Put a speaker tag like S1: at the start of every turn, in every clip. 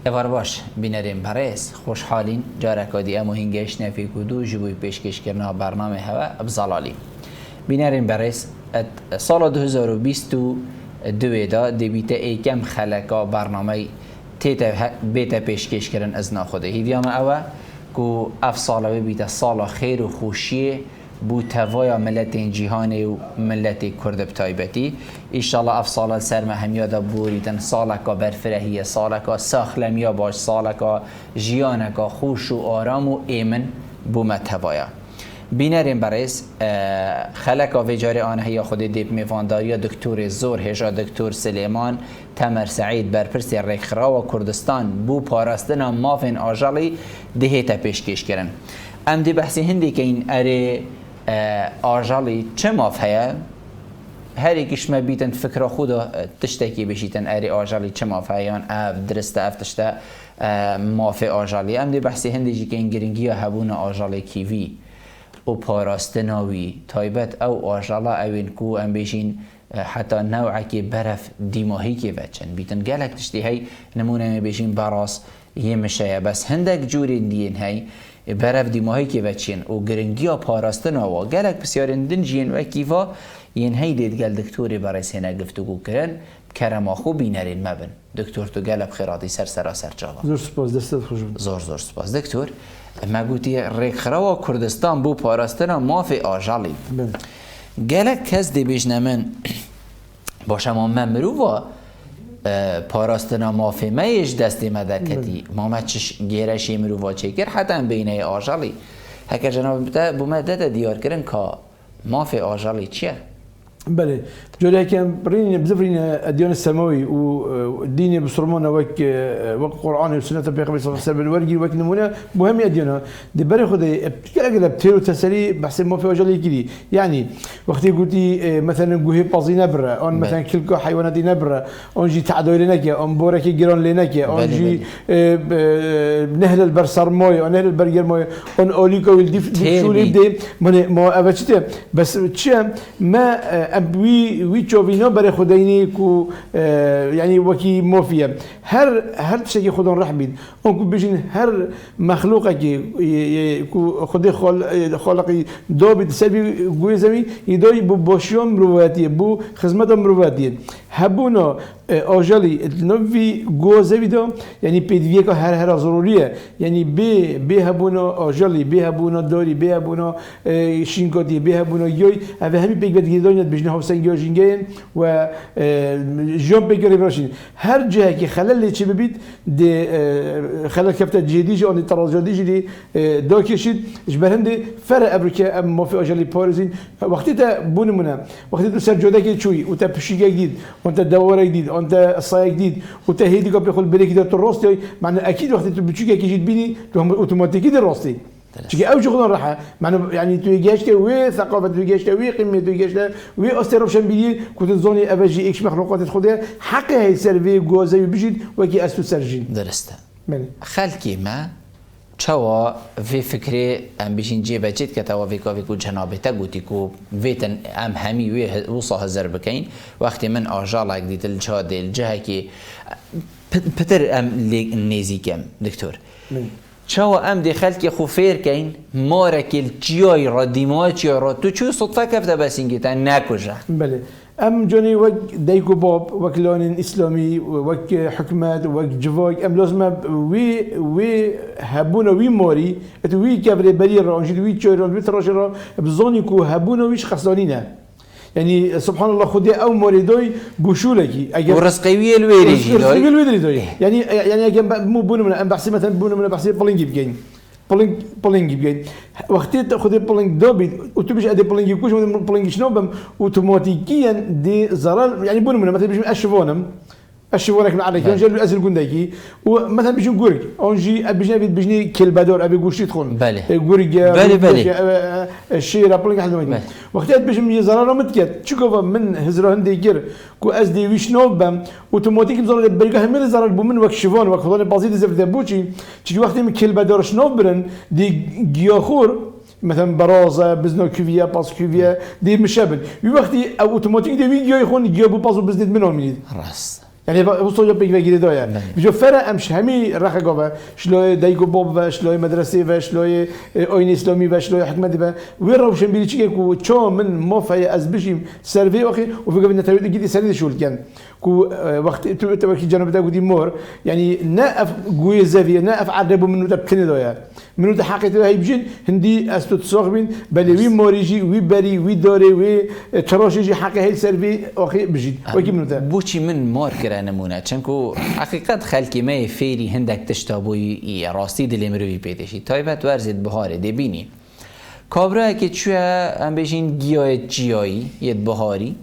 S1: اوار باش بینریم پرس خوشحالین جارکادی امو هنگش نفی کدو جبوی پیشکش کرنا برنامه هوا بزلالی بینریم پرس سال 2022 دا دبیت ایکم خلقا برنامه تیتا بیتا پیشکش کرن از ناخوده هیدیام اوه که اف ساله بیتا سال خیر و خوشیه بو توای ملت جهان و ملت کرد بتایبتی ایشالله اف سال سرمه همیادا بوریدن سالکا برفرهی سالکا ساخلمیا باش سالکا جیانکا خوش و آرام و ایمن بو متوایا بینرین برایس خلقا ویجاری آنه یا خود دیب میوانداری دکتور زور هجا دکتور سلیمان تمر سعید برپرسی ریخرا و کردستان بو پاراستنا مافین آجالی دهیتا پیشکش کرن ام دی بحثی هندی که این اره آجالی چه ماف هیا هر یکیش ما بیتن فکر خود تشتکی بشیتن اره آجالی چه ماف هیان اف درسته اف تشته ماف آجالی ام دی بحثی هندی جی که این گرنگی هبون آجالی کیوی و پاراستناوی تایبت او آجالا اوین کو ام بیشین حتی نوعی که برف دیماهی که وچن بیتن گلک تشتی هی نمونه می بیشین براس یه مشه بس هندک جوری دین هی برف دیماهی که وچین و گرنگیا پاراستناوا گلک بسیارن دن جین و کیفا ین هی دید گل دکتوری برای سینه گفتگو کرن کرم آخو بینرین مبن دکتور تو گلب خیراتی سر جاوا
S2: زور سپاس دستت خوش بود
S1: زور سپاس دکتور ما گوتی ریخرا و کردستان بو پاراستنا مافی آجالی گلک کس دی بیشنه من باشه ما ممرو و پاراستنا مافی میش دستی مدکتی ما چش گیرشی مرو و چکر حتی بینه آجالی هکر جناب بو مدت دیار کرن که مافی آجالی چیه؟
S2: بله جوری که برین بزفرین ادیان السماوی و دین بسرمان وک قرآن و سنت پیغمبر صلی الله علیه و آله ورگی وک نمونه مهمی ادیانا دی برای خود اگر بتر و تسری بحث ما في وجه كذي يعني وقت قلتي مثلا جوهي بازي نبره اون مثلا كل حيوانات نبره اون جي تعدوي لنك اون بورك جيران لنك اون جي نهل البرسر موي اون نهل البرجر موي اون اوليكو والديف شو يبدا ما ابتشته بس تشا ما وی چوبینا برای خداینی کو یعنی وکی مافیا هر چیزی خودان رح بید اون کو بجین هر مخلوقی که کو خود خالقی دو بید سبی گوی زمین ایدای بو باشیان مرواتیه بو خدمت مرواتیه هبونا آجالی نوی گوزه بیدا یعنی پیدویه که هر ضروریه یعنی به هبونا آجالی به هبونا داری به هبونا شینکاتی به هبونا یوی اوه همی پیگ بدگی دانیت بجنه هاوسنگ یا جنگین و جام پیگری براشین هر جایی که خلل چی ببید ده خلل کفته جدیجی آن ترازجادیجی دی دا کشید جبرهنده فرق ابرکه ما في آجالی پارزین وقتی تا بونمونه وقتی تو سرجاده که چوی و تا پشیگه جدید و تا دواره جدید انت الصايع جديد وتهيدي قبل ياخذ بريك ده الروستي معناه اكيد وقت بتشوكي كي تبيني اوتوماتيكي دي الروستي تشكي او شغل راحه معناه يعني تو يجاشته وي ثقافه تو يجاشته وي قيمه تو يجاشته وي استروبشن بيدي كنت زوني ابجي ايش مخلوقات تاخذها حق هي سيرفي جوزي بيجي وكي اسو سرجين
S1: درسته خلكي ما چوا وی فکری ام بیشین جیبه چید که توا ویکا جنابتا گوتی کو ویتن ام همی وی وصا هزار بکین وقتی من آجالا دیت الجهاد الجهه کی پتر ام نیزی کم دکتور چوا ام دی خلکی خوفیر کین مارکل چیای را دیمای چیای را تو چو صدفه کفته بس اینگی تا نکجه
S2: بله ام جوني وك دايكو باب وك لون اسلامي وك حكمات وك جواك ام لازم وي هبونا وي موري وي كبر بري رانجي وي تشيرون وي تراشرا بزوني كو هبونا ويش خسرانينه يعني سبحان الله خدي او مريدوي بوشولكي
S1: ورزقوي الويري
S2: دوي يعني مو بونو من ام بحسي مثلا بونو من بحسي بولينج بيجين بولينج بيجين وقتی تأخذ بولينج دوبي وتبيش أدي بولينج يكوش بولينج شنوبم أوتوماتيكيا دي زرار يعني بونو من مثلا بيجون أشوفونم الشوارع من عليك ينجلو أزل جندكي ومثلا بيجون جورج أونجي بيجني كل بدور أبي جوشي تخون جورج الشيرة بلينج حد ما وقتها بيجون يزرار متكت شوفوا من هزرا هندي كير كو أزدي ويشنوبم أوتوماتيك بزرار برجع هم اللي زرار بومن وكشفون وكخلاني بسيط زفت بوشي تيجي وقت من كل بدور شنوب برن دي جياخور مثلا برازه بزنو كوفيا باس كوفيا دي مشابن في وقت اوتوماتيك دي فيديو يخون يجيبوا باس وبزنت منهم منيد
S1: راس
S2: يعني وصل يبقى يجي دايا بيجو فرق امش همي رخا شلوي دايجو بوب شلوي مدرسه شلوي اوين اسلامي شلوي حكمه دبا وين روشن بيلي تشيك وتشو من موفا از بيجي سيرفي اخي وفي قبل نتاوي جدي سنه شو كان كو وقت توكي جنب دا ودي مور يعني ناف قوي زافيه ناف عربو منو تبكني دويا منو تحقيقه هي بجين هندي استو تصاغبين بل وي موريجي وي بري وي دوري وي تراشيجي حقي هي سيرفي اخي بجين وكي منو تا
S1: بوچی من مار کرا نمونه چنکو حقیقت خلکی ما فیری هندک تشتابوی راستی دل مروی پیدشی تایبت ورزید بهاره دبینی کابرا که چوه هم بشین گیاه جیایی ید بهاری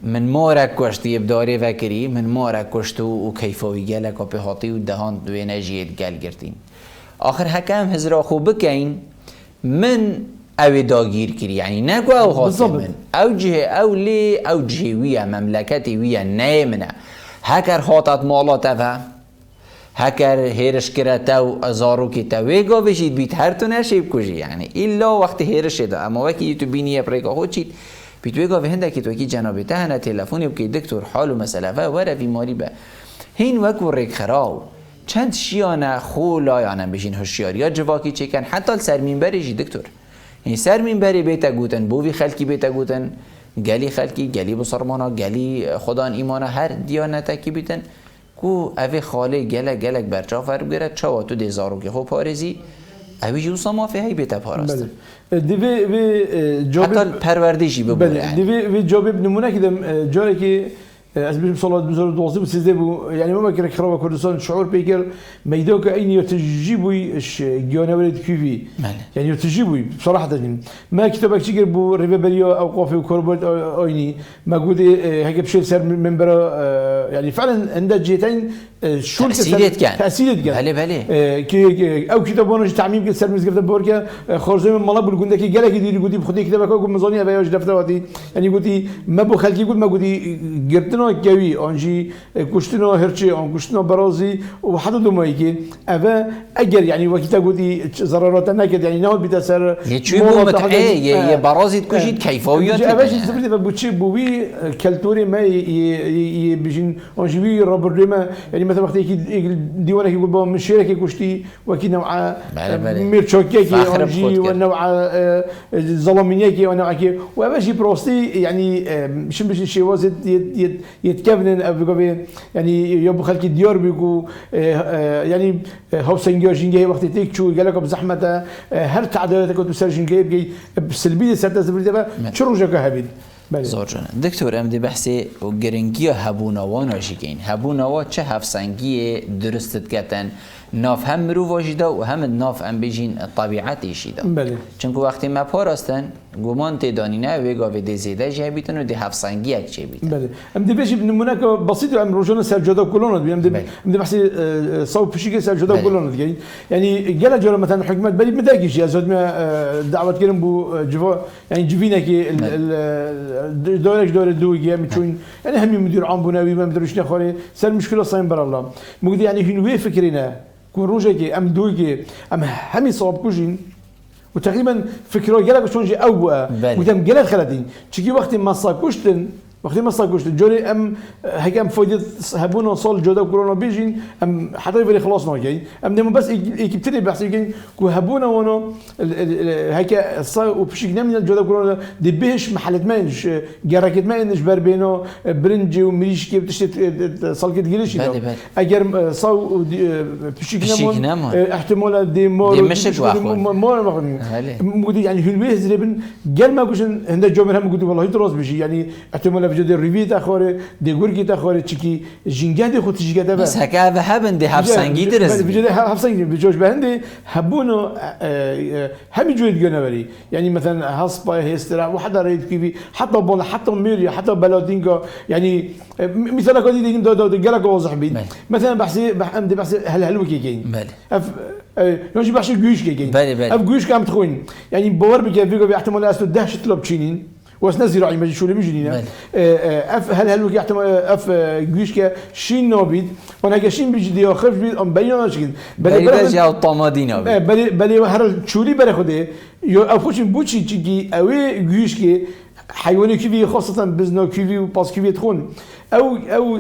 S1: من مارک کشت یبداری وکری من مارک کشت و کیفاوی گلک و پهاتی و دهان دوی نجید گل گرتین آخر حکم هزرا خوب بکین من او داگیر کری یعنی نگو او خاطی من او جه او لی او جه ویا مملکتی ویا نیمنه هکر خاطت مالات او هکر هیرش کرده او ازارو که تویگا بشید بیت هر تو نشیب کجی یعنی ایلا وقت هیرش ده اما وکی تو بینی اپریکا خود چید بیت ویگا به هنده که تو اکی جنابه تهنه تلفونی بکی دکتور حال و مسئله و وره بیماری به هین وکو ریک خراو چند شیانه خولا یعنی بشین هشیاری یا جواکی چکن حتی سرمین بریجی دکتور این سرمین بری بیتا گوتن بوی خلکی بیتا گوتن گلی خلکی گلی بسرمانا گلی خدان ایمانا هر دیانتا کی بیتن کو اوی خاله گلک برچا فرب گره چاوا تو دیزارو که خوب پارزی اوی جوسا ما فی هی بیتا پارست حتی پروردیشی ببوره
S2: يعني دیوی جوابی نمونه کدم جایی که از بيجي صلاة بزور دوازده وسيزدبو يعني ما كان خرابة كردستان شعور بيكر ميدوك أين يرتجيبوي إيش جوانا ولد كيفي يعني يرتجيبوي بصراحة تجين ما كتابك تيجي بو ريفابريو أو قافي وكوربورت أيني ما قود هيك بشيء صار من برا يعني فعلا عند جيتين شو
S1: تأثيرت كان
S2: بله كي أو كتابونه تعميم كسر مزقفة بوركا خارجي من ملاب بالجندة كي جالك يدير يقولي بخدي كتابك أو مزانية بياش دفتراتي يعني قلتي ما بخلكي يقول ما قلتي قرتنا جوي أنجي كشتنا هرشي أن كشتنا برازي وحتى دوماي كي أبا أجر يعني وقتها قلتي ضررات نكد يعني نهاد بتأثير
S1: يشوفوا متعة برازي تكشيت كيفاويات
S2: أباش يستفيد ببوتشي بوي كالتوري ما بيجين أنجي رابر ما يعني مثلا وقت ديوانك يقول بابا من شيرك كشتي وكي نوع ميرشوكيكي أنجي ونوع ظلامينيكي ونوع كي وأباش بروستي يعني مش شيء وازد يتكفن أبغى يعني يبغى خلك ديار بيجو يعني هو سنجار جنجي وقت تيك شو قالك بزحمة هر تعدادك كنت بسر جنجي بيجي بسلبية سرت زبريدة بقى شو رجعك هبيد
S1: زوجنا دكتور امدي بحثي وجرينجيا هبونا وانا شيكين هبونا وا چه هفسنگی درست کتن ناف هم مرو واجدا و هم ناف ام بيجين طبيعتي شيدا
S2: بله
S1: چونکه وقتی ما پاراستن گمان تدانینه و گاوی دی زیده جهبیتن و دی هفسنگی یک چه بیتن
S2: بله امدي بيجي نمونك بسيط ام روجنا سرجدا كلون امدي بحثي صوب بشيك سرجدا كلون يعني جل جرى مثلا حكمت بلي مداقيش يا زود ما دعوه كرم بو جوا يعني جبينا كي دورك دور الدوق يا متشون يعني هم مدير عام بناوي ما مدريش نخوري سر مشكله صايم بر الله مقدي يعني هنوي فكرنا كون روجك ام دوقي ام همي صوب كوجين وتقريبا فكره جالك شلون جي او ودم جالك خلدين تشكي وقت ما صاكوشتن وقتی ما ساکوشت جوری هک فایده هبون سال جدا کرونا بیشین حتی ولی خلاص نگی نمو بس اکیبتری بحثی کن که هبون وانو هک صا و بشیک نمیاد جدا کرونا دی بهش محلت منش جرکت منش بر بینو برنج و مریش که بتشت سالکت گیرش اگر صا و بشیک نمون احتمال دی مار مار مقدی يعني هنويه زربن قال ما كوشن هندا جومر هم قدو والله تراس بشي يعني احتمال بجد الريفيت اخوره دي غوركي تاخوره تشكي جينجاندي خو تشيغدا
S1: بس هكا هبن دي هفسنگي درس
S2: بجد هفسنگي بجوش بهندي حبونو هم جويد جنوري يعني مثلا هاسبا هيسترا وحدا ريد كيفي حتى بول حتى ميري حتى بلادينغا يعني مثلا كودي دي قالك واضح بيد مثلا بحسي هل وكي كاين نجي بحشي جويش كاين اف جويش كام تخوين يعني باور بك فيجو بيحتمل اسو دهش طلب تشينين واسنا زراعي ما شو اللي بيجينا اف هل وكي يحتمل اف جويش كا شين نوبيد وانا كشين بيجي دي اخر بيد ام بينا شكل
S1: بل جاو طمادينا
S2: بل هر شولي برخده يو افوشين بوتشي تشي اوي جويش كي حيواني كيفي خاصه بزنا كيفي وباس كيفي تخون او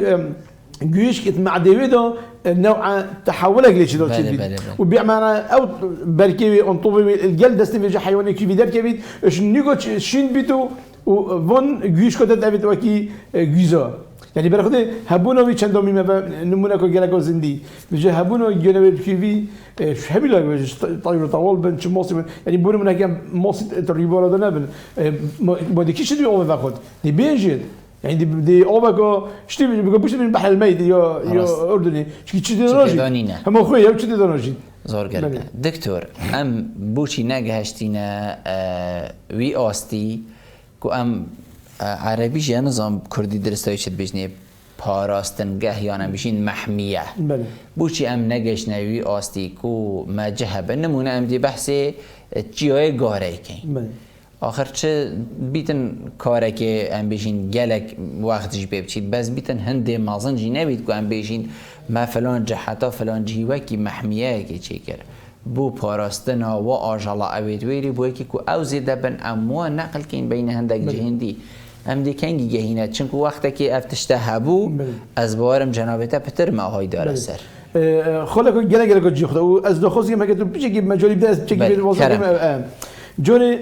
S2: جويش كت مع ديفيدو نوع تحولك ليش دول
S1: بله
S2: تبي
S1: بله.
S2: وبيعمل او بركي انطوبي الجلد دستي في حيواني كيف دار كبيد اش نيجو شين بيتو وفون جويش كده دافيد وكي جيزا يعني برخده هبونو في چندمی نمونه کو گلگو زندی بجه هبونو گنوی کیوی شبیه لاگ طایر طوال بن چه موسی يعني بونو من هكذا موسی تريبورا ده نبن بودي كيش دي اوه باخد دي بينجد يعني دي اوه باكو شتي بيقول بوش من بحر الميت يا اردني شكي تشدي دوناجي هم خويا تشدي دوناجي
S1: زور قلبه دكتور ام بوشي ناگهشتینا وی آستی کو ام عربی جا نظام کردی درستایی شد بجنه پاراستنگه یا نمیشین محمیه
S2: بله
S1: بوچی ام نگش نوی آستی کو ما جهبه نمونه ام دی بحث چیای گاره کن
S2: بله
S1: آخر چه بیتن کاره که ام بیشین گلک وقتش ببچید بس بیتن هنده مازن جی نبید که ام بیشین ما فلان جهتا فلان جیوه که محمیه که چی کرد بو پاراستنا و آجالا اوید ویری بو یکی که او زیده بن اموا نقل کن بین هندک جهندی ام دی کنگی گهینه چونکه وقتی که افتشته هبو از بارم جنابته پتر ما های داره سر
S2: خلاك جل جي خدا واز دو خوزي ما كتب بيجي مجالي بدا بيجي وظيفه جوني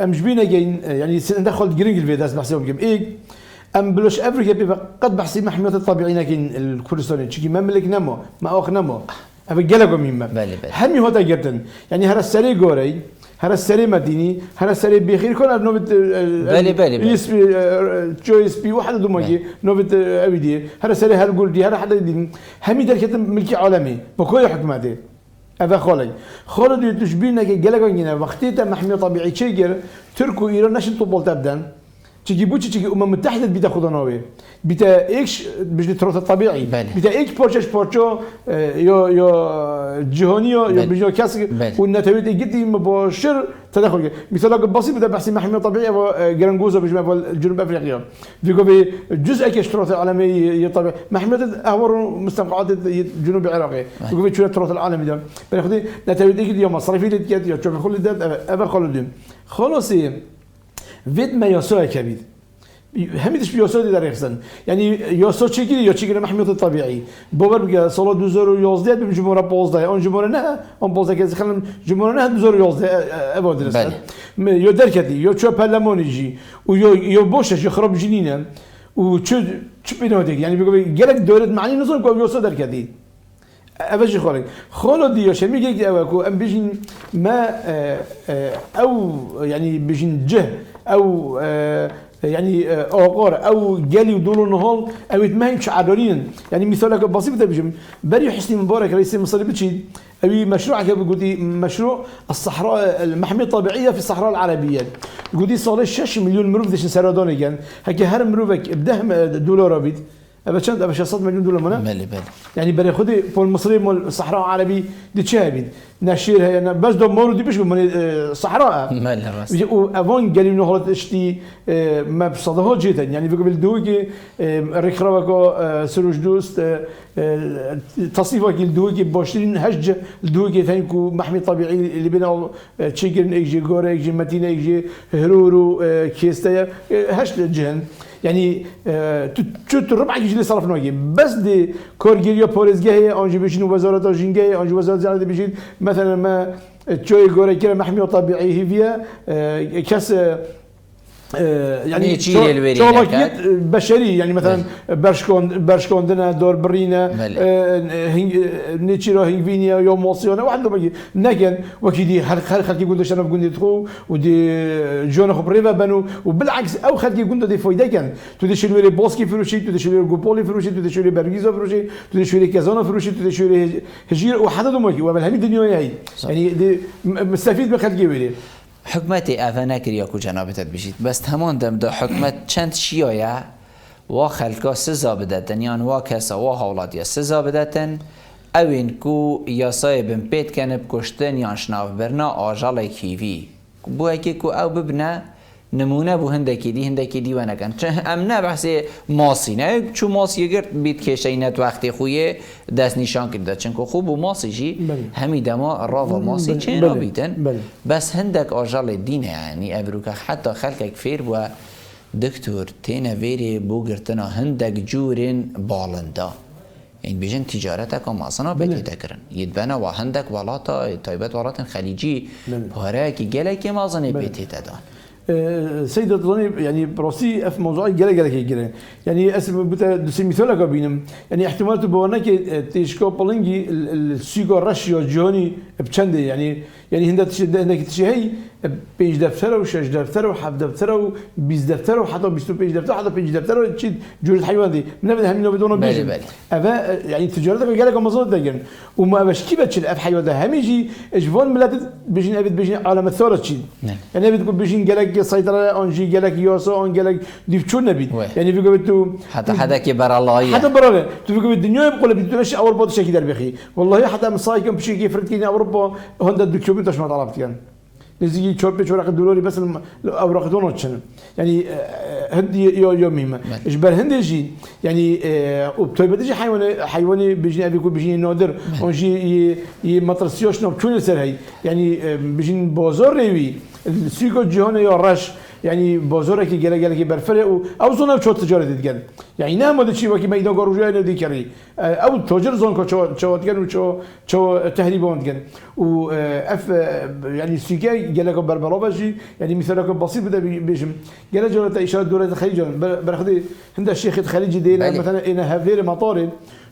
S2: امجبينا جاين يعني ندخل جرينج الفيداس بحسهم جيم ايه ام بلوش افريكا قد بحسي محميات الطبيعيين كاين الكردستان تشكي مملك نمو ما اخ نمو افا جلقوا ميما همي هو جدا يعني هذا السري غوري هذا السري مديني هذا السري بخير كنا نوبت
S1: بالي
S2: اس بي جو اس بي واحد دوماجي نوبت ابيدي هذا السري هالقول دي هذا حدا همي دركه ملكي عالمي بكل حكمته هذا خالد تشبينا جلقوا هنا وقتها محمية طبيعي تشيجر تركوا ايران نشن طبول تبدا تجي بوتشي تجي متحده بتاخذ نووي بتا ايش بجد التراث الطبيعي بتا ايش بورتشو يو جهونيو يو بيجو كاس والنتائج جدي مباشر تدخل مثال بسيط بدا بحث محميه طبيعيه جرانجوزا بجمع جنوب افريقيا بيقول جزء كاش التراث العالمي طبيعي محميه اهور مستنقعات جنوب العراق بيقول شو التراث العالمي ده بناخذ نتائج جدي يوم مصرفي لتجد يا تشوف كل ده ابا خلاص فيد ما يسوى كبير هميدش بيسوى در يخزن يعني يسوى چيكي يا چيكي محمية الطبيعي بوبر بقى صلاة 2011 بجمهورة 15 اون جمهورة نه اون 15 كذا خلنا جمهورة نه 2011 ابو درست يو دركتي يو شو برلمان يجي ويو بوشش يخرب جنينه وشو بينودك يعني بيقول جالك دولة معني نظام كو يسوى دركتي أبجي خالد دياش ميجي أوكو أم بيجين ما أو يعني بيجين جه أو يعني أوقار أو جالي ودول نهال أو يتمهم شعارين يعني مثالك بسيط بيجم بري حسني مبارك رئيس مصر بتشي أبي مشروع كده بيقولي مشروع الصحراء المحمية الطبيعية في الصحراء العربية بيقولي صار 6 مليون مروف ديش سرداني كان هكي هر مروفك بدهم دولار بيت أبى چند أبى 600 مليون دولار منا
S1: بله
S2: يعني بري خدي بول مصري مال الصحراء العربي دي تشابين نشيرها يعني بس دو مورو دي بيش من الصحراء
S1: ماله راس
S2: وأفون قالوا إنه هلا اشتي ما بصدقها جدا يعني بيقول الدوقي ركراكو سروج دوست تصيفك الدوقي باشترين هج الدوقي ثانيكو محمي طبيعي اللي بينا تشيكن إيجي غورا إيجي متينا إيجي هرورو كيستايا هج الجهن يعني شو الربع يجي صرف نوعي بس دي كورجيريا بوليسجيه أنجي بيجين وزارة جينجيه أنجي وزارة زراعة بيجين مثلا ما تشوي غورا كده محمية طبيعي هي كاس يعني شغلات بشري يعني مثلا برشكون دنا دور برينا نيتشيرو هينفينيا يوم موسيونا واحد لو بيجي نكن وكيدي خلقي يقول انا بقول دخو ودي جون خبريفا بنو وبالعكس او خلقي يقول دي فايده كان تدشي لي بوسكي فروشي تدشي لي جوبولي فروشي تدشي لي برغيزو فروشي تدشي لي كازانا فروشي تدشي لي هجير وحددوا ماكي وبالهم الدنيا هي يعني دي مستفيد بخلقي ويلي
S1: حکمت اوه کریا کو جنابتت بشید بس همان دم دا حکمت چند شیایه و خلقا سزا بدتن یان و کسا و حولات یا سزا بدتن اوین کو یاسای بن پیت کنب کشتن یان شناف برنا آجال کیوی بو اکی کو او ببنه نمونه بو هندکی دی و نکن ام نه بحثی ماسی نه چو ماسی گرد بیت کشینت وقتی خویه دست نشان کرده چنکو خوب و ماسی جی همی دما راو ماسی چین را بیتن بس هندک آجال دینه یعنی ابروکه حتی خلقک فیر و دکتور تینه ویری بو گرتنا هندک جورین بالنده این بیشن تجارت که ماسنا بده تکرن یدبنا و هندک ولاتا تایبت ولات خلیجی پاره که گله که مازنه بده تدان
S2: سيد الضني يعني براسي في موضوع جل كيجري يعني اسم بتا دوسي مثال كابينم يعني احتمال تبونا كي تيشكو بولينجي السيجار رشيا جوني بچنده يعني هندا تشي هي بيج دفتر وشش دفتر وحف دفتر وبيز دفتر وحتى بيستو بيج دفتر حتى بيج دفتر تشي جوز الحيوان دي من هم بدون بيج ابا يعني تجارتك قال لك مزود دجن وما باش كيف تشيل اف حيوان ده هم يجي اجفون ملات بيجين ابد بيجين على مثال تشي يعني ابد بيجين قال لك سيطره انجي قال لك يوسو ان قال لك ديفشون نبي يعني في قبتو
S1: حتى حدا كبر الله
S2: حتى برا تو في الدنيا يقول بدوش اوروبا شكل در بخي والله حتى مصايكم بشي كيف فرتكين اوروبا هوندا دوكيومنتاش ما طلبت كان نزيجي تشوب ورق الدولاري بس اوراق دونتشن يعني هندي يوم مهمه اجبر هندي جي يعني وبتبدي حيواني بيجي ابي يكون بيجي نادر ونجي مطرسيوش نو شنو السر هي يعني بيجي بازار روي السيكو جهان يا رش يعني بازارك جل كي برفرق او زون شو تجاره تتقال يعني نعم هذا الشيء وكي ميدان قروجه ندي كري او تاجر زون كو شو تقال وشو تهريبون تقال و اف يعني سيكا جل كو بربلا بجي يعني مثالك بسيط بدا بيجم جل جوله اشاره دوله الخليج برخدي عند الشيخ الخليجي دينا مثلا انا هافير مطار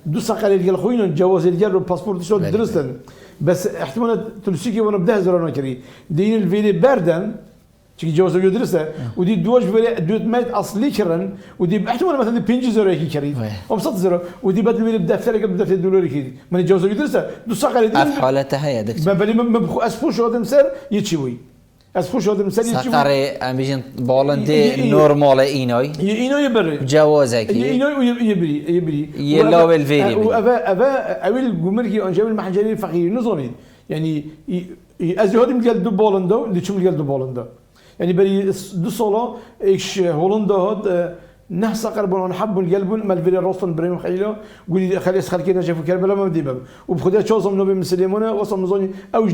S2: دو ساقل قال خوينا جواز الجر والباسبور شو درستن بس احتمال تلسيكي وانا بده زرنا كري دين الفيلي باردن تيجي جواز يدرسه ودي دوج فيلي دوت ميت اصلي كرن ودي احتمال مثلا 5 زيرو هيك كري او 6 زيرو ودي بدل فيلي بدفتر قبل دفتر دولار كذي من جواز يدرسه دو ساقل
S1: اف حالتها يا دكتور
S2: ما بالي ما بخو اسفوش هذا مسر يتشوي اسفوش هذا مسر يتشوي
S1: سقري ام بيجن بالندي نورمال اينوي
S2: يبري
S1: جوازك
S2: اينوي يبري
S1: يلاو الفيديو
S2: وابا اويل الجمركي انجاب المحجري الفقير نظامين يعني از هادم قال دو بالندا اللي شو قال دو بالندا يعني بري دو صلاة إيش هولندا هاد نحس قربون نحب القلبون مال فيري روستن بريم خيله قولي خلي خلكينا شافوا كربلاء ما بدي باب وبخدها شوزم نوبي مسلمونه وصل مزوني اوج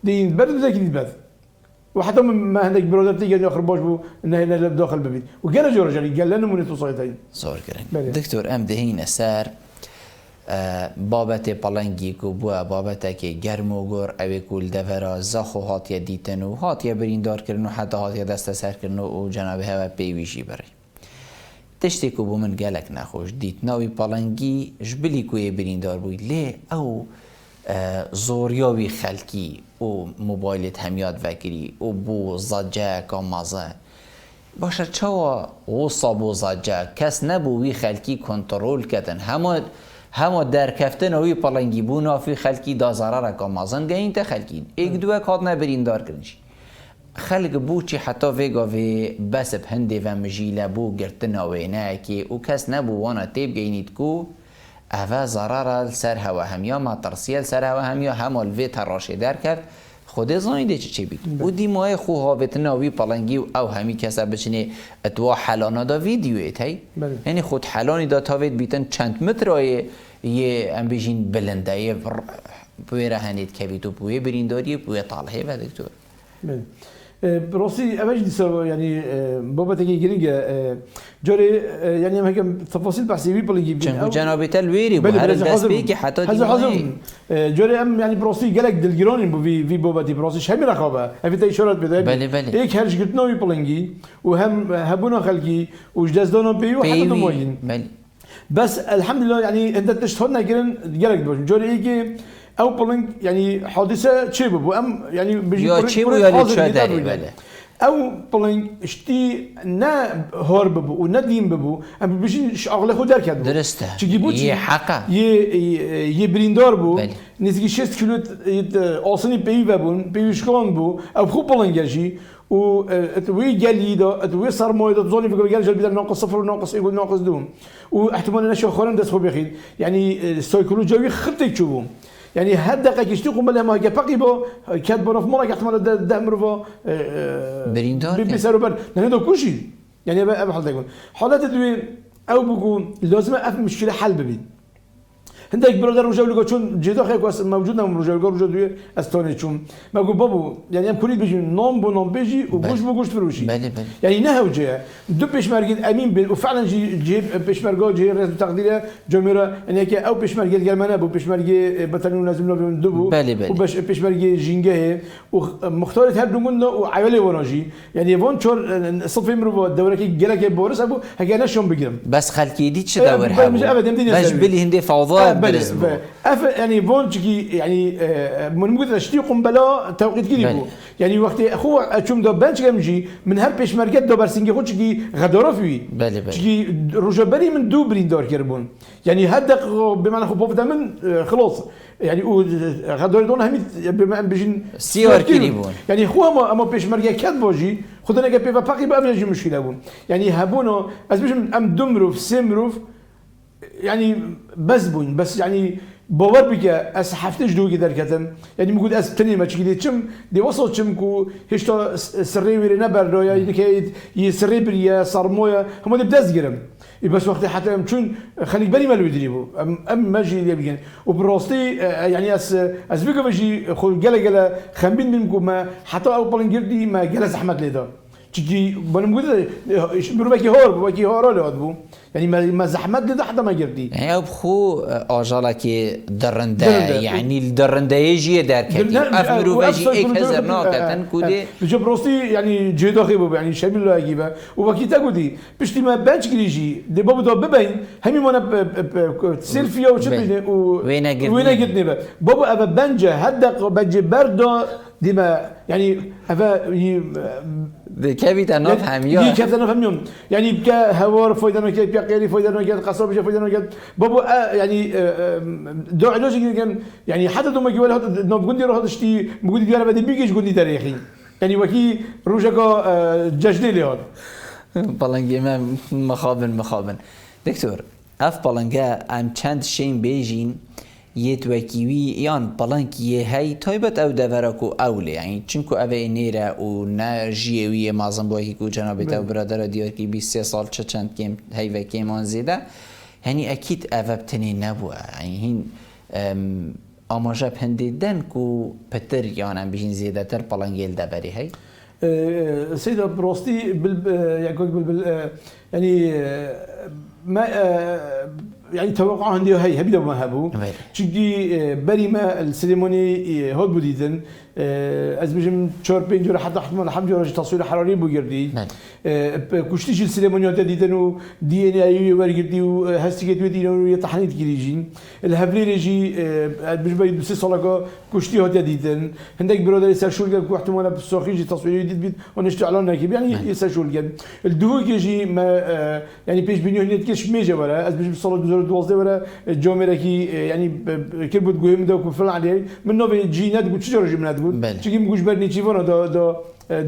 S2: دي برد ذاك دي وحتى ما هناك برودر تيجي ياخر باش بو انه هنا داخل ببيت وقال جو رجالي قال لنا من توصيتين
S1: صور كرين دكتور ام دهين سار بابت پلنگی کو بوا بابت که گرم و گر اوی کول دفرا زخو هاتیه دیتن و هاتیه بریندار کرن و حتی هاتیه دست سر کرن و جنابه هوا پیویشی بری تشتی کو بو من گلک نخوش دیت ناوی پلنگی جبلی کوی بریندار بوی لی او زوریاوی خلکی و موبایلت همیاد وکری و بو زجه کامازه باشه چوا غصا بو زجه کس نبو وی خلکی کنترول کتن همه در کفتن اوی پلنگی بونا فی خلکی دا ضرر که مازن گهین تا خلکی ایک دوه کات نبرین دار کرنش خلق بو چی حتی ویگا وی بس بهنده و مجیله بو گرتن اوینه که او کس نبو وانا تیب گینید کو اوه ضرر سر هوا همیا ما ترسیل سر هوا همیا همه الوی تراشه در کرد خود زاینده چی بید و دی ماه خو هاوتن اوی پلنگی او همی کسا بچنه اتوا حلانا دا ویدیویت هی یعنی خود حلانی دا تاوید بیتن چند متر یه ام بیجین بلنده یه بوی رهنید که بیتو بوی برینداری بوی طالحه و دکتور
S2: براسي أبغى جدي يعني بابا تيجي جرينجا جوري يعني هم هيك تفاصيل بحثية بيقول يجيب
S1: جناب تلويري بهذا الدسبيك حتى
S2: هذا حزم جوري أم يعني براسي جالك دلجيراني في بابا تي براسي شو هم رقابة هذي تيشارات بدأ
S1: بله
S2: هيك هرج قلتنا ويبلنجي وهم هبونا خلقي وجدزدنا بيو حتى دموين بس الحمد لله يعني أنت تشتغلنا جرين جالك جوري هيك او بلنك يعني حادثه شي بو ام يعني بيجي
S1: يا شي يا لتشادري بله
S2: او بلنك اشتي نا هرب بو ونديم بو ام بيجي شغله خو دركد
S1: درسته ي حقه
S2: ي بريندار بو نزكي 6 كيلو اصلي بي بون بيشكون بو او خو بلنجي و اتوي جليدا اتوي صار مويدا تزوني في قال بدل ناقص صفر وناقص يقول ناقص دوم واحتمال نشو خورن دس خو بخيل يعني سايكولوجيا خطك تشوفهم يعني هدقه كيشتي قبل ما باقي بو كاتبه في مرة احتمال ده مرفا
S1: بريندار
S2: بيسارو بر هذا كل شيء يعني ابى حالته يقول حالات دوي او بكون لازم اف مشكله حل ببين هندك برادر رجع لقى شون جدا خير كويس موجودنا من رجع دوير استوني شون ما قول بابو يعني هم كلي بيجي نوم بو بيجي وبوش بوش فروشي يعني نهو جا دو بيشمرجين امين بين وفعلا جي بيشمرجو جي رئيس تقديره جمهورة يعني كي او بيشمرجي الجرمانه بو بيشمرجي بتنو لازم له دبو وباش بيشمرجي جينجه ومختارت هاد دمنا وعيالي ورانجي يعني فون شور صفي مرو الدوره كي جلك بورس ابو هكذا شلون بقدم
S1: بس خلكي ديتش دورها باش بلي هندي فوضى درس
S2: يعني فون يعني من مقدر اشتي قنبله توقيت كي يعني وقت اخو اشوم دو بنش جمجي من هر بيشمرجات دو برسنجي خو تشكي غدوره فيه تشكي رجبري من دو برين دور كربون يعني هدق بمعنى خو بوفدا من خلاص يعني غدور دون هم بما ان بيجين
S1: سيور كيريبون
S2: يعني خو اما بيشمرجا كات بوجي خدنا كبي باقي بقى بيجي مشكله بون يعني هابونو از بيش ام دمروف سمروف يعني بس يعني باور بك اس حفتش دو كده كتم يعني موجود اس تاني ما تشكي تشم دي وصل تشمكو هشتا سري ويري نبر يعني كي يسري بريا صرمويا هم دي بدزجرم بس وقت حتى مشون خليك بالي ما له يدريبو ام ماجي اللي بيجي وبروستي يعني اس بيجو بيجي خو جلا خمبين منكم ما حتى او بلنجردي ما جلس احمد ليدا تجي بنا موجود بروبكي هور ولا ادبو يعني ما زحمت لده حتى ما جردي
S1: يعني بخو اجالك درنده يعني الدرنده يجي دركتي افمرو بيجي اك هزر ناكتن كودي
S2: جبروستي يعني جيدو خيبو يعني شامل له اجيبه وبكي تاكودي بشتي ما بانش كريجي دي بابو دو ببين همي مانا سيلفيا وشبه
S1: وين
S2: قدني بابو ابا بنجا هدق بنجي بردو ديما يعني افا
S1: كيف نفهم يوم
S2: كيف نفهم يوم يعني بقى هوار فايدة كيف بقى قيري فايدة كيف قصاب بيجي فايدة كيف بابو يعني دو علاج يعني حتى دو ما يقول هذا نبغون ديرو هذا شتي بقول ديار بدي بيجي يقول لي تاريخي يعني وكي روجاكا ججلي لي هذا
S1: بالانجي ما مخابن دكتور اف بالانجا ام چند شين بيجين يتوكيوي يان بلانكي هاي تايبت او دفركو اولي يعني چنكو اوه نيرا و ناجيوي مازن بوكي كو جنابت او برادر ديار كي 23 سال چند كيم هاي و كيمان زيده يعني اكيد اوه بتني نبوه يعني هين اماجه بهنديدن كو پتر يان بيجين زيده تر بلانكيل دفري هاي
S2: سيدة بروستي يعني ما يعني توقع عندي هاي هبيدا ما هبو تشجي بريمة السيريموني هود بوديدن از بيجم چهار پنج جور حتی احتمال هم جورج تصویر حراری بگردی کشتیش السيريمونيات دیدن و دی ان ای ورگردی و هستی که دیدن و یه تحنیت کلیجین الهبلی رجی بجبری دو سه سال که کشتی هات دیدن هندک برادر سرشول کرد که احتمال بساخیجی تصویری دید بید و نشت اعلان نکرد یعنی سرشول کرد الدوه که جی ما يعني پیش بینی هنیت کش میجه وره از بجم سال 2012 وره جامعه کی يعني کرد گویم دو کفر علیه من نو جی ند بود چجور جی من چیکیم گوش برنی چیوانه دا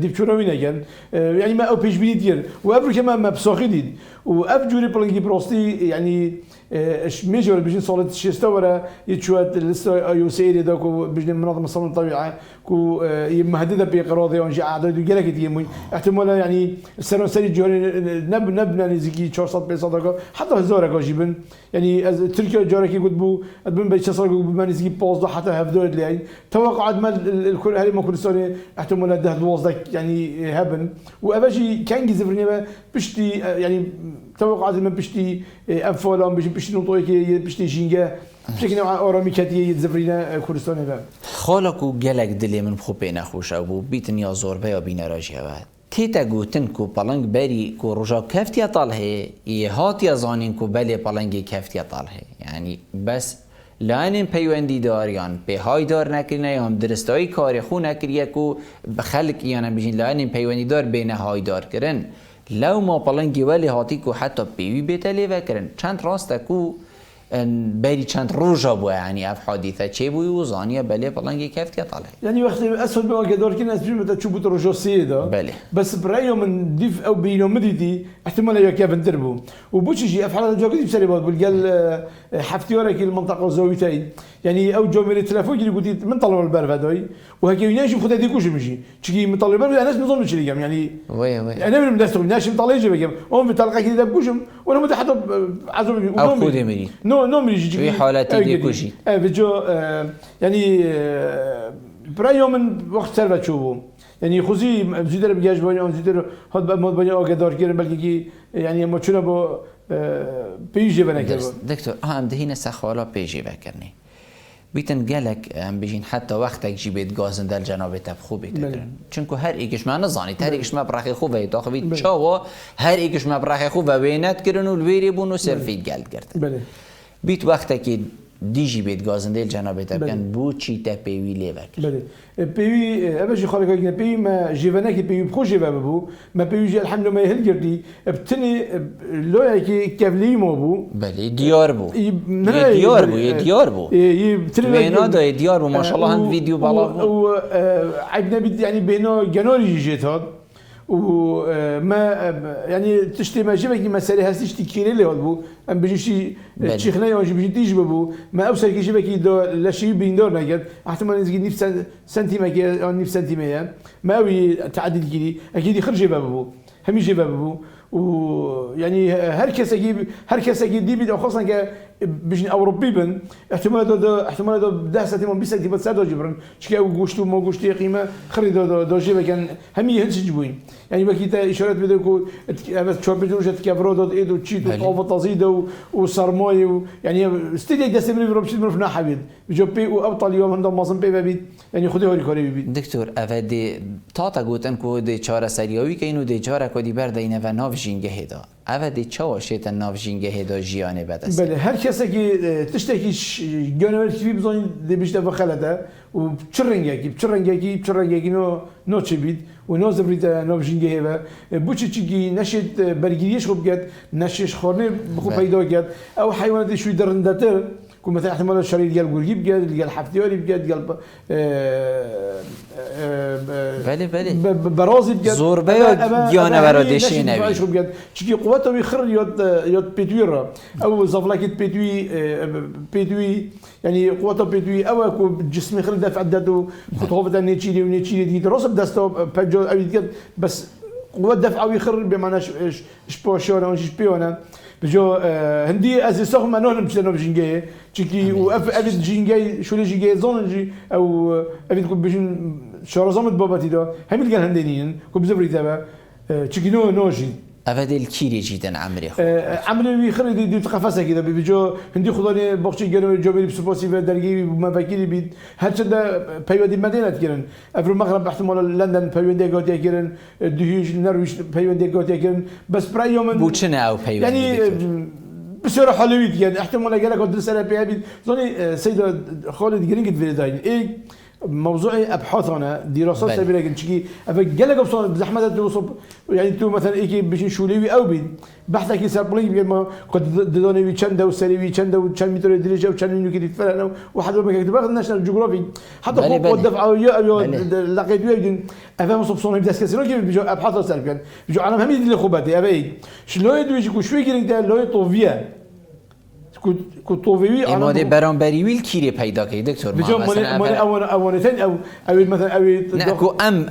S2: دیپچوراوی نگن يعني ما او پیش بینی دیر و ابرو که ما بساخی دید و اب جوری پلنگی براستی يعني ميجي ولا بيجي صالة شيستا ولا يتشوات لسه ايو سيري دا كو بيجي منظمة الصالون الطبيعة كو مهددة بقراضي وانجي عادة يقولك يتيمون احتمال يعني السنة سري جوري نبنا نزيكي 400 500 حتى هزار جيبن يعني تركيا جارك يقول بو ادبن بيش صار بما نزيكي باز حتى هفدور لي توقعت ما الكل هذه ما كردستاني احتمال ده دوز يعني هبن وابجي كان جزفرني بشتي يعني توقعات من بشتي أنفالهم بشتي نطوي بشتي جينجا بشكل نوع آرامی کتی زفرینا کردستان به
S1: خالقو گلک دلی من خوب نخوش او بیتن یا زوربه یا بین راجعه تیتا گوتن کو پلنگ بری کو رجا کفتی طاله یهاتی زانین کو بله پلنگ کفتی طاله يعني بس لانین پیوندی داریان به های دار نکرینه یا هم درستایی کاری خو نکریه کو بخلق یعنی بجین لانین پیوندی دار بین های دار کرن لو ما پلنگی ولی هاتی کو حتی پیوی بتلی وکرن چند راسته کو بری چند روزا بو يعني اف حادثه چه بو وزانيه بله پلنگی کفتی طاله
S2: يعني وقت اسهل بما قدر كنا اسبوع متى تشوفوا روجو سيدا
S1: بله
S2: بس برايو من ديف او بينو مديدي احتمال يا كيف ندربو وبوشي افعال جوكي بسري بود قال حفتيورك المنطقه الزاويتين يعني او جومير التليفون اللي قلت من طلب البرف هذوي وهكي يناجم خد هذيك وش مشي تشكي من طلب البرف انا نظام مشي يعني
S1: وي
S2: انا من الناس ناشم طلع يجي بقى هم بتلقى كده بكوشم وانا متى حتى عزم
S1: او خذ مني
S2: نو نو ميجي
S1: في حالاتي ديكوجي
S2: بجو يعني برای من وقت سر بچو يعني خوزي زيدر بيجاش بني أو زيدر هاد بمود بني أو قدار كيرن بلكي كي يعني ما شو نبو بيجي بناكر
S1: دكتور هم دهينا سخوالا بيجي بكرني بیتن گلک هم بجین حتی وقتی که جیبت گازن در جناب تب خوبی تکرن چونکو هر ایکش ما نزانی هر ایکش ما برخی خوبه داخوید چاوا هر ایکش ما برخی خوبه بینت کرن و الویری بون و سرفید گلد کرد بیت وقتی که دی جیبت گازن در جناب تب کن بو چی تا پیوی لیوک
S2: بله پیوی ابجی خاله که پیوی ما جیوانه که پیوی بخوش جیوان بو ما پیوی جی الحمد ما يهل جردي بتني لويا كي كافلي مو بو
S1: بله ديار بو ديار بو بينا ده ديار بو ما شاء الله هند فيديو بالا
S2: و عندنا بيد يعني بينا جنوري جيت هاد وما يعني تشتي ما جيبك مسألة هستيش تكيري اللي هاد بو ام بيجي شي خنايا واجي بيجي تيجي بو ما اوصل كي جيبك دو لا شي بيندور نقد احتمال نزيد نفس سنتيمتر او نفس سنتيمتر ما وي تعدي الكيلي اكيد يخرج بابو هم يجي بابو ويعني هر كاس اجيب دي بيد خاصه ك بجن اوروبي بن احتمال دو 10 سنتيمتر 20 سنتيمتر سادو جبرن شكا وغوشتو ما غوشتي قيمه خري دو جيبه كان هم يهلش جبوين يعني بكيتا اشارات بدكو تشوبيتو جات كافرو دو ايدو تشيتو طوفه تزيدو وصرماي يعني ستيدي دسمري بروبشي مرفنا حبيب جوبي وابطال اليوم عندهم مازن بي بيت يعني خدي هوري كوري بيت
S1: دكتور افدي تاتا گوتن کو دي چاره سرياوي كينو دي چاره کو دي بردين و ناف جينگه هدا افدي چاو شيت ناف جينگه هدا جيانه بدس
S2: بله هر کسی که تشتکیش جانور کی بزنی دبیشته و خالده و چرنگی نو چه بید و نو زبریت نو جنگه و بوچی چی نشید برگیریش خوب کرد نشش خورنه بخو پیدا کرد او حیوانات شوی درندتر كل مثلا احتمال الشريط ديال الجورجي بقى ديال الحفتيوري بقى ديال
S1: بله
S2: برازي بقى
S1: زور بقى ديانا برادشي نبي
S2: شو بقى شكي قوته يخر يود بيتويرا او زفلاكيت بيتوي يعني قوته بيتوي او كو جسمي خرج دافع عدته خطوه نيتشيلي دي راسب دستو بجو بس قوه دفع او يخر بمعنى شبوشونا وش بيونا بجو هندي از سوق ما نون مش جينجي تشكي وافد جينجي شو لي جينجي زونجي او افد كو بيجن شارزامت باباتي دا هميل كان هنديين كو بزبري تبع تشكي نوجي
S1: افد الكيري جدا عمري
S2: عمري يخرج دي تقفصه كده بيجو هندي خداني بوقتي جانو جوبي بسبوسي في درجي ما فاكري بيد هاد شدا بيودي مدينه كيرن افر المغرب احتمال لندن بيودي غوتي كيرن دهيج نرويج بيودي غوتي كيرن بس براي يوم
S1: بوتشنا او بيودي
S2: يعني بسيرة حلويت يعني احتمال قال لك ادرس انا بيبي زوني سيد خالد جرينج في داين ايه موضوعي ابحاثنا دراسات سبيله كنشكي افقلك بصون بزحمه توصل يعني انتم مثلا ايكي باش شوليوي او بين بحثك يسال بلي ما قد دوني تشندا وسريوي تشندا وتشن متر درجه وتشن انه كده تفرق واحد ما كتب الناشونال جيوغرافي حتى فوق الدفعه لقيت وين افهم صبصون بداس كسرو كيف بيجو ابحاث سالكن بيجو عالم هم يدير خباتي ابي شلون يدوي يكون شوي كده لو يطوفيا كتوفي
S1: اما ده برانبری ویل کیری پیدا کی دکتر
S2: ما مثلا اولتين او مثلا او
S1: نكو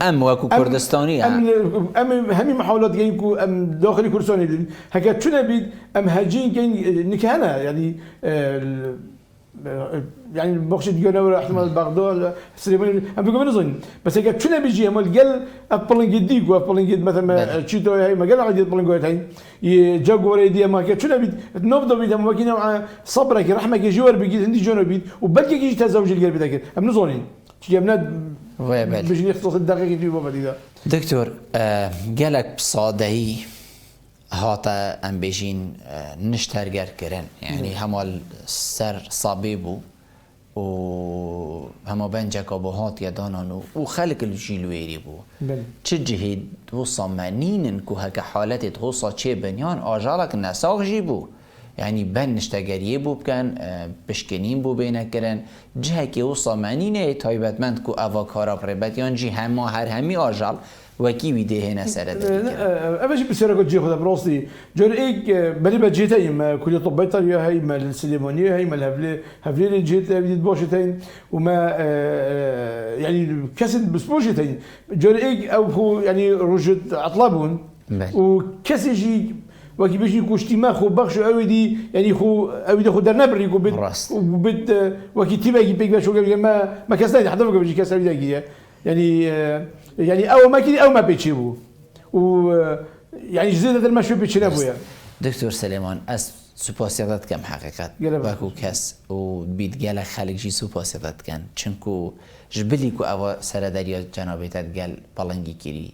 S1: ام وكو كردستاني
S2: ام همي محاولات جايين كو ام داخلي كردستاني هكا شنو بيد ام هاجين جايين نكهنا يعني بخش ديانا احتمال بغداد سليمان ام بيقولوا نظن بس هيك شنو بيجي هم قال ابلين جديد وابلين جد مثلا تشيتو هي ما قال عادي ابلين جوت هي يجاكوري دي ما شنو بيد نبض بيد ما كنا مع صبرك رحمك جوار بيجي عندي جونو بيد وبلكي يجي تزوج القلب ذاك ام نظنين تجي بنات بيجي يختص الدقيقه في بابا دي
S1: دكتور قالك بصادهي هاتا ام بيجين نشترجر كرن يعني همال سر صابيبو و هما بنجك ابو هات يدانانو وخلق الجيلويري بو تشجهد وصمانين كو هكا حالات تغوصا تشي بنيان اجالك نساق جيبو يعني بن نشتغريه بو بكن بشكنين بو بينا كرن جهكي وصمانين تايبت مند كو افاكارا بربتيان جي هما هر همي اجال وكي ويدي هنا سرد
S2: أبغى بسيرة قد جي خذ براسي جور إيك بلي بجيتين ما كل طب بيطري هاي ما السليمانية هاي ما الهفلي جيت بديت بوشتين وما يعني كسد بسبوشتين جور إيك أو هو يعني رجت عطلبون وكسي جي وكي بيجي كوشتي ما خو بخش أودي يعني خو أودي خو درنا بريكو بيت
S1: راست.
S2: وبيت وكي تبى يجي بيك بشو قبل ما كسرني حدا بقى بيجي كسر يدقيقة يعني أو ما كذي أو ما بيتشيبو و يعني جزيرة المشي بيتشنابو يعني
S1: دكتور سليمان از سپاسیادت کم حقیقت وکو کس و بید گل خلق جی سپاسیادت کن چنکو جبلی کو اوا سر دریا جنابیتت گل پلنگی کری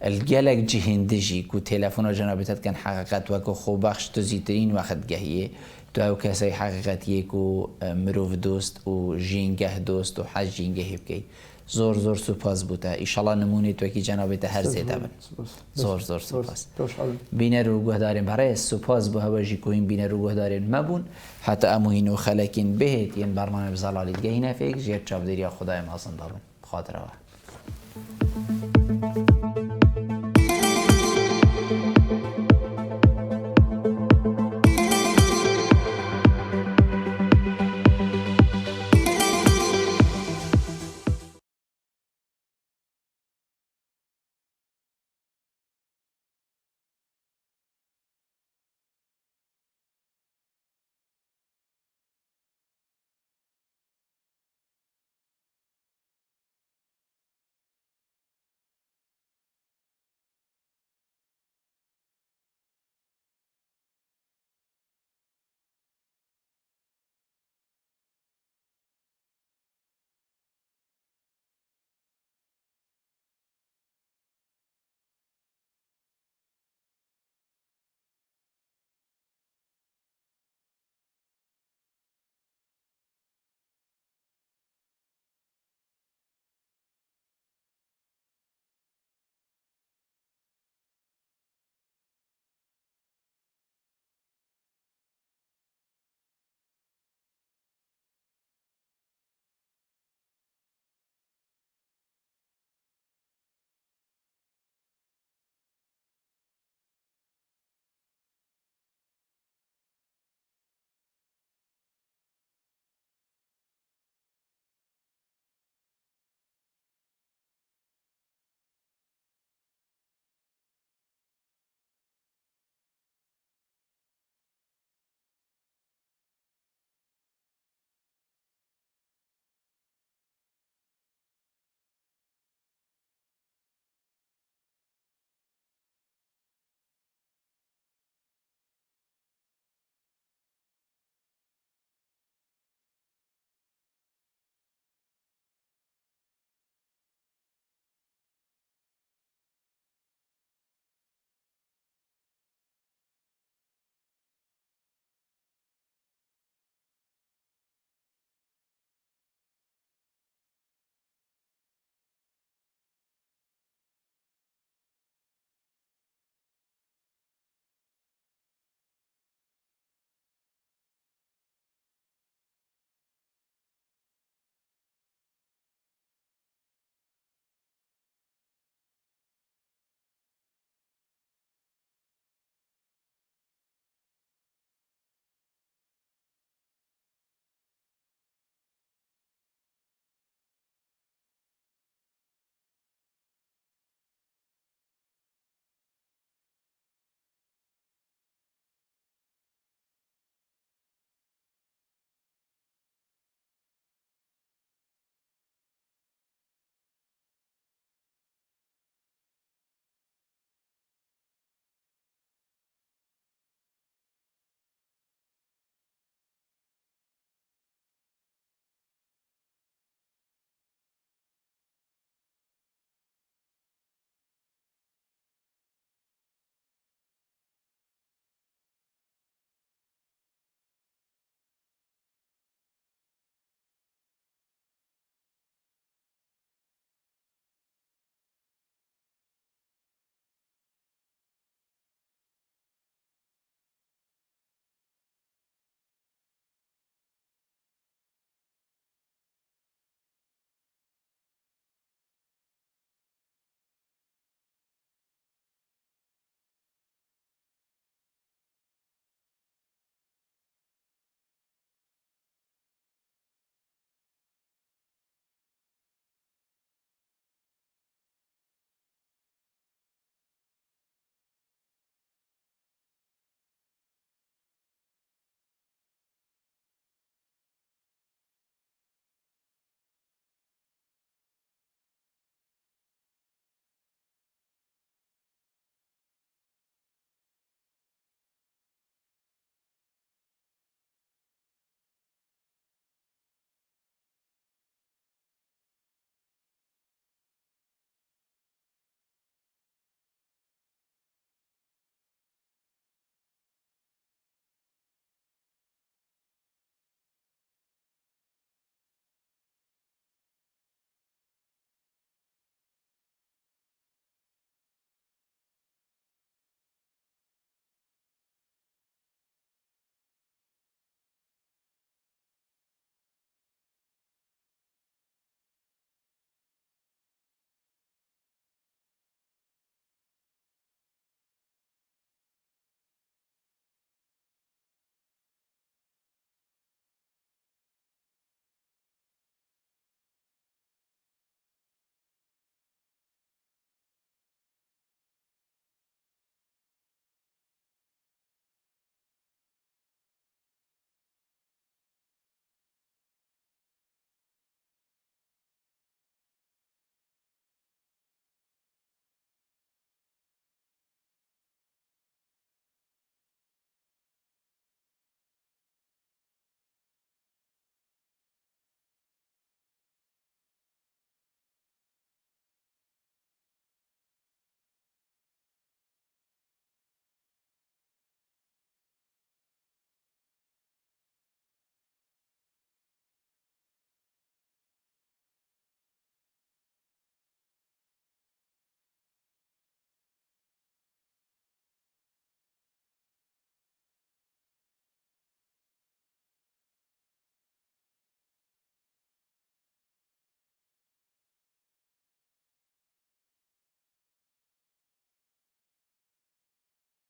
S1: الگلک جهنده جی کو تلفن جنابیتت کن حقیقت وکو خوبخش تو زیترین وقت گهیه تو او کسی حقیقتیه کو مروف دوست و جینگه دوست و حج جینگه بکی زور زور سپاس بوده ایشالا نمونه تو کی جنابیت هر زیده بن زور زور سپاس بینه رو گوه داریم برای سپاس به هواجی کوین بینه رو گوه داریم مبون حتی اموین و خلکین بهت این برنامه بزلالی گهی نفیک جیر چاب دیریا خدای مازن دارون خاطره